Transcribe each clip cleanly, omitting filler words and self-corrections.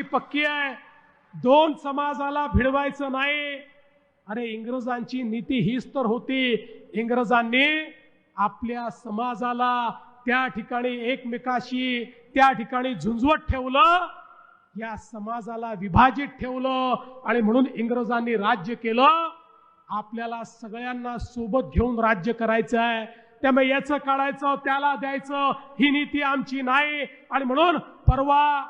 पक्की आहे, दोन समाजाला भिडवायचं नाही। अरे इंग्रजांची नीती हीच तर होती, इंग्रजांनी आपल्या समाजाला त्या ठिकाणी एकमेकाशी त्या ठिकाणी झुंजवत ठेवलं, या समाजाला विभाजित ठेवलं आणि म्हणून इंग्रजांनी राज्य केलं। आपल्याला सगळ्यांना सोबत घेऊन राज्य करायचं आहे, त्यामुळे याचं काढायचं त्याला द्यायचं ही नीती आमची नाही। आणि म्हणून परवा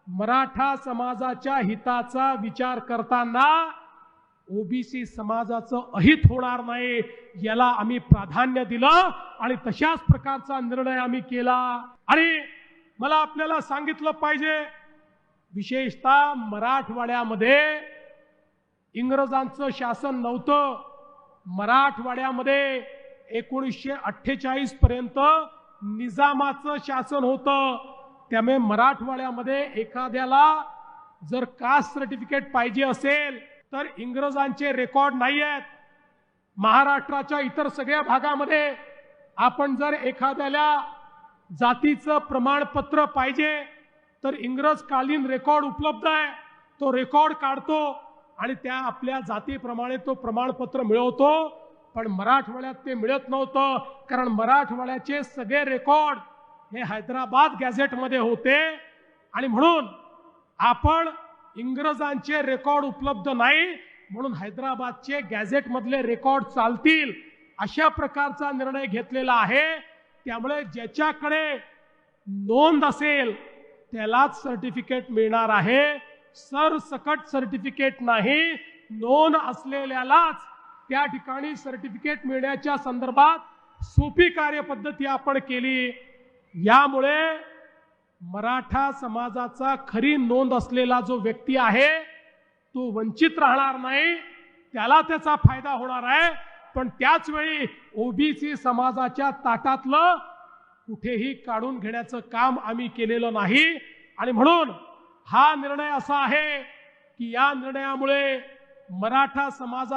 मराठा समाजाच्या हिताचा विचार करताना ओबीसी समाजाचं अहित होणार नाही याला आम्ही प्राधान्य दिलं आणि तशाच प्रकारचा निर्णय आम्ही केला। आणि मला आपल्याला सांगितलं पाहिजे, विशेषतः मराठवाड्यामध्ये इंग्रजांचं शासन नव्हतं। मराठवाड्यामध्ये 1948 पर्यंत निजामाचं शासन होतं। त्यामुळे मराठवाड्यामध्ये एखाद्याला जर कास्ट सर्टिफिकेट पाहिजे असेल तर इंग्रजांचे रेकॉर्ड नाही आहेत। महाराष्ट्राच्या इतर सगळ्या भागामध्ये आपण जर एखाद्याला जातीचं प्रमाणपत्र पाहिजे तर इंग्रजकालीन रेकॉर्ड उपलब्ध आहे, तो रेकॉर्ड काढतो आणि त्या आपल्या जातीप्रमाणे तो प्रमाणपत्र मिळवतो। पण मराठवाड्यात ते मिळत नव्हतं, कारण मराठवाड्याचे सगळे रेकॉर्ड हे हैदराबाद गॅझेटमध्ये होते आणि म्हणून आपण इंग्रजांचे रेकॉर्ड उपलब्ध नाही म्हणून हैदराबादचे गॅझेटमधले रेकॉर्ड चालतील अशा प्रकारचा निर्णय घेतलेला आहे। त्यामुळे ज्याच्याकडे नोंद असेल त्यालाच सर्टिफिकेट मिळणार आहे, सरसकट सर्टिफिकेट नाही। नोंद असलेल्यालाच त्या ठिकाणी सर्टिफिकेट मिळण्याच्या संदर्भात सोपी कार्यपद्धती आपण केली। यामुळे मराठा समाजाचा खरी नोंद असलेला जो व्यक्ती आहे तो वंचित राहणार नाही, त्याला त्याचा फायदा होणार आहे। पण त्याच वेळी ओबीसी समाजाच्या ताटातलं कुठेही काढून घेण्याचं काम आम्ही केलेलं नाही। आणि म्हणून हा निर्णय असा आहे की या निर्णयामुळे मराठा समाजा